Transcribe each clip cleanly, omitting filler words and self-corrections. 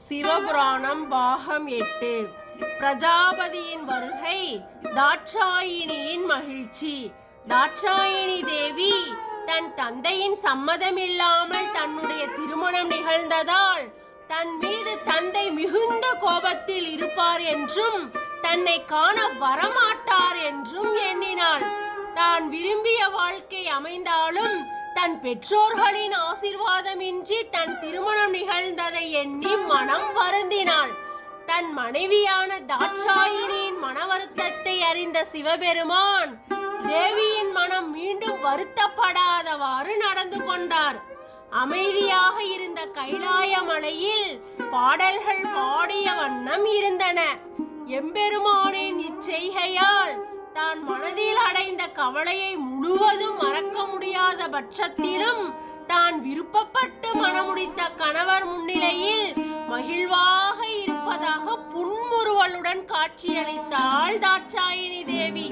சிவபுராணம் பாகம் 8. பிரஜாபதியின் வருகை, தாட்சாயினியின் மகிழ்ச்சி. தாட்சாயினி தேவி தன் தந்தையின் சம்மதமில்லாமல் தன்னுடைய திருமணம் நிகழ்ந்ததால் தன் மீது தந்தை மிகுந்த கோபத்தில் இருப்பார் என்றும் தன்னை காண வரமாட்டார் என்றும் எண்ணினாள். தான் விரும்பிய வாழ்க்கை அமைந்தாலும் தன் பெற்றோர்களின் ஆசீர்வாதமின்றி தன் திருமணம் நிகழ்ந்ததை எண்ணி மனம் வருந்தினாள். தன் மனைவியான தாட்சாயினியின் மன வருத்தத்தை அறிந்த சிவபெருமான் தேவியின் மனம் மீண்டும் வருத்தப்படாதவாறு நடந்து கொண்டார். அமைதியாக இருந்த கைலாய மலையில் பாடல்கள் பாடிய வண்ணம் இருந்தன. எம்பெருமானின் இச்செய்கையால் தான் மனதில் அடைந்த கவலையை முழுவதும் மறக்க முடியாத பட்சத்திலும் தான் விருப்பப்பட்டு மனமுடித்த கணவர் முன்னிலையில் மகிழ்வாக இருப்பதாக புன்முறுவலுடன் காட்சியளித்தாள் தாட்சாயினி தேவி.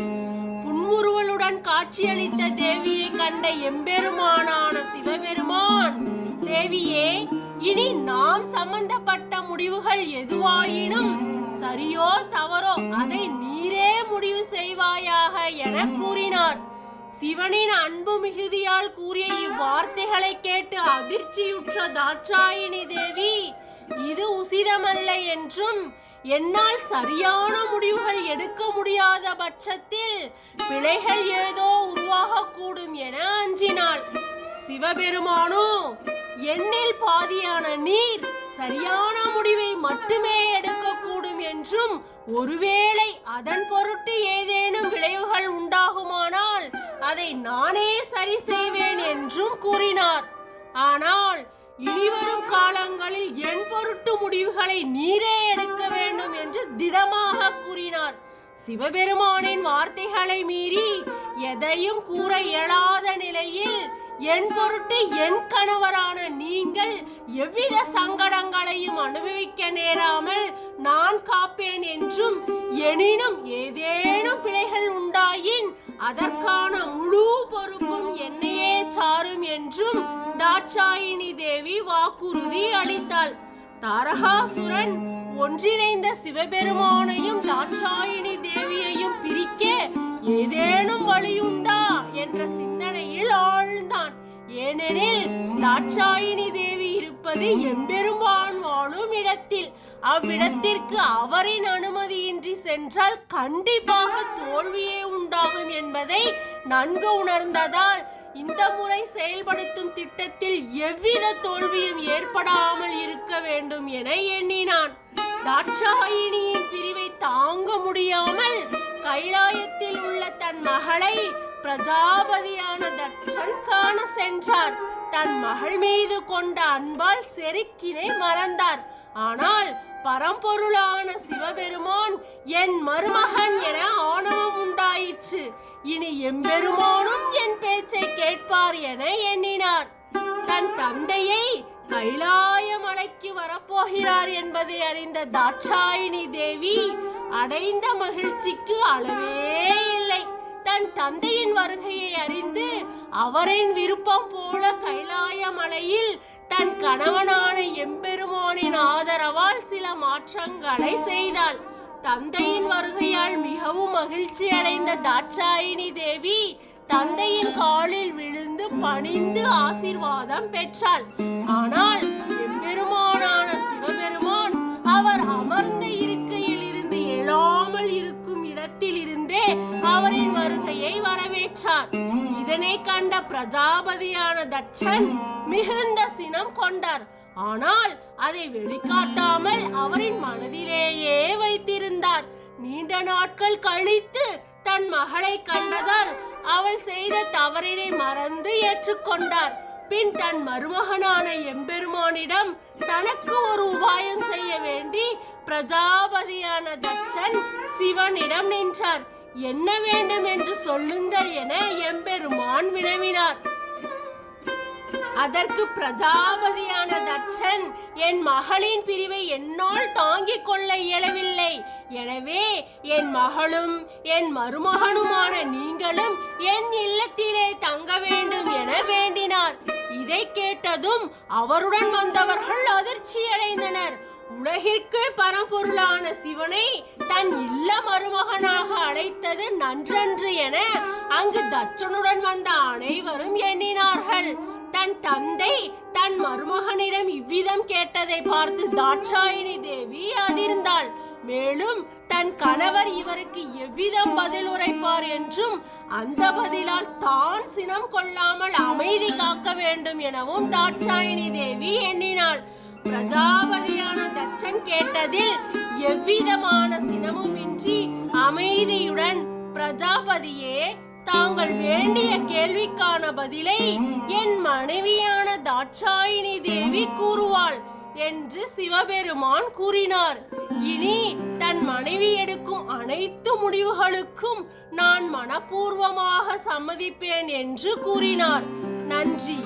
புன்முறுவலுடன் காட்சியளித்த தேவியை கண்ட எம்பெருமானான சிவபெருமான், தேவியே, இனி நாம் சம்பந்தப்பட்ட முடிவுகள் எதுவாயினும் சரியோ தவறோ அதை நீரே முடிவு செய்வாயாக என கூறினார். சிவனின் அன்பு மிகுதியால் கூறிய இவ்வார்த்தைகளை கேட்டு அதிர்ச்சியுற்ற தாட்சாயினி தேவி, இது உசிதமல்ல என்றும் என்னால் சரியான முடிவுகள் எடுக்க முடியாத பட்சத்தில் பிழைகள் ஏதோ உருவாகக்கூடும் என அஞ்சினாள். சிவபெருமானோ, என்னில் பாதியான நீர் சரியான முடிவை மட்டுமே எடுக்கக்கூடும் என்றும் ஒருவேளை அதன் பொருட்டு ஏதேனும் விளைவுகள் உண்டாகுமானால் அதை நானே சரி செய்வேன் என்றும் கூறினார். ஆனால் இனிவரும் காலங்களில் என் பொருட்டு முடிவுகளை நீரே எடுக்க வேண்டும் என்று திடமாக கூறினார். சிவபெருமானின் வார்த்தைகளை மீறி எதையும் கூற இயலாத நிலையில் என் பொருட்டு என் கணவரான நீங்கள் எவ்வித சங்கடங்களையும் அனுபவிக்க நேராமல் நான் காப்பேன் என்றும், எனினும் ஏதேனும் பிழைகள் உண்டாயின் அதற்கான முழு பொறுப்பும் என்னையே சாரும் என்றும் தாட்சாயினி தேவி வாக்குறுதி அளித்தாள். தாரகாசுரன் ஒன்றிணைந்த சிவபெருமானையும் தாட்சாயினி தேவியையும் பிரிக்க ஏதேனும் வழியுண்டா என்ற சிந்தனையில் ஆழ்ந்தான். ஏனெனில் தாட்சாயினி தேவி இருப்பது எம்பெருமான் வாழும் இடத்தில். அவ்விடத்திற்கு அவரின் அனுமதியின்றி சென்றால் கண்டிப்பாக தோல்வியே உண்டாகும் என்பதை நன்கு உணர்ந்ததால் இந்த முறை செயல்படுத்தும் திட்டத்தில் எவ்வித தோல்வியும் ஏற்படாமல் இருக்க வேண்டும் என எண்ணினான். தாட்சாயினியின் பிரிவை தாங்க முடியாமல் கைலாயத்தில் உள்ள தன் மகளை பிரஜாபதியான தட்சன் காண சென்றார். தன் மகள் மீது கொண்ட அன்பால் செருக்கினை மறந்தார். ஆனால் பரம்பொருளான சிவபெருமான் என் மருமகன் என ஆணவம் உண்டாயிற்று. இனி எம்பெருமானும் என் பேச்சை கேட்பார் என எண்ணினார். தன் தந்தையை கைலாய மலைக்கு வரப்போகிறார் என்பதை அறிந்த தாட்சாயினி தேவி அடைந்த மகிழ்ச்சிக்கு அளவே இல்லை. தன் தந்தையின் வருகையை அறிந்து அவரின் விருப்பம் போல கைலாய மலையில் தன் கணவனான எம்பெருமானின் ஆதரவால் சில மாற்றங்களை செய்தாள். தந்தையின் வருகையால் மிகவும் மகிழ்ச்சி அடைந்த தாட்சாயினி தேவி தந்தையின் காலில் விழுந்து பணிந்து ஆசீர்வாதம் பெற்றாள். ஆனால் எம்பெருமானான சிவபெருமான் அவர் அமர்ந்த இருக்கையில் இருந்து எழாமல் இருக்கும் இடத்தில் இருந்தே அவரின் வருகையை வரவேற்றார். இதனை கண்ட பிரஜாபதியான தட்சன் மிகுந்த சினம் கொண்டார். ஆனால் அதை வெளிக்காட்டாமல் அவரின் மனதிலேயே வைத்திருந்தார். நீண்ட நாட்கள் கழித்து தன் மகளை கண்டதால் அவள் செய்த தவறினை மறந்து ஏற்றுக்கொண்டார். பின் தன் மருமகனான எம்பெருமானிடம் தனக்கு ஒரு உபாயம் செய்ய வேண்டி பிரஜாபதியான தட்சன் சிவனிடம் நின்றார். என்ன வேண்டும் என்று சொல்லுங்கள் என எம்பெருமான் வினவினார். அதற்கு பிரஜாபதியான தட்சன், என் மகளின் பிரிவை என்னால் தாங்கிக் கொள்ள இயலவில்லை. எனவே என் மகளும் என் மருமகனுமான நீங்களும் என் இல்லத்திலே தங்க வேண்டும் என வேண்டினார். இதை கேட்டதும் அவருடன் வந்தவர்கள் அதிர்ச்சி அடைந்தனர். உலகிற்கு பரம்பொருளான சிவனை தன் இல்ல மருமகனாக அழைத்தது நன்றன்று என அங்கு தட்சனுடன் வந்த அனைவரும் எண்ணினார்கள். தன் தந்தை தன் மருமகனிடம் இவ்விதம் கேட்டதை பார்த்து தாட்சாயினி தேவி அதிர்ந்தாள். மேலும் தன் கணவர் இவருக்கு எவ்விதம் பதில் உரைப்பார் என்றும் அந்த பதிலால் தான் சினம் கொள்ளாமல் அமைதி காக்க வேண்டும் எனவும் தாட்சாயினி தேவி எண்ணினாள். பிரஜாபதியான தட்சன் கேட்டதில் எவ்விதமான சினமுமின்றி அமைதியுடன், பிரஜாபதியே, தாங்கள் வேண்டிய கேள்விக்கான பதிலை என் மனைவியான தாட்சாயினி தேவி கூறுவாள் என்று சிவபெருமான் கூறினார். இனி தன் மனைவி எடுக்கும் அனைத்து முடிவுகளுக்கும் நான் மனப்பூர்வமாக சம்மதிப்பேன் என்று கூறினார். நன்றி.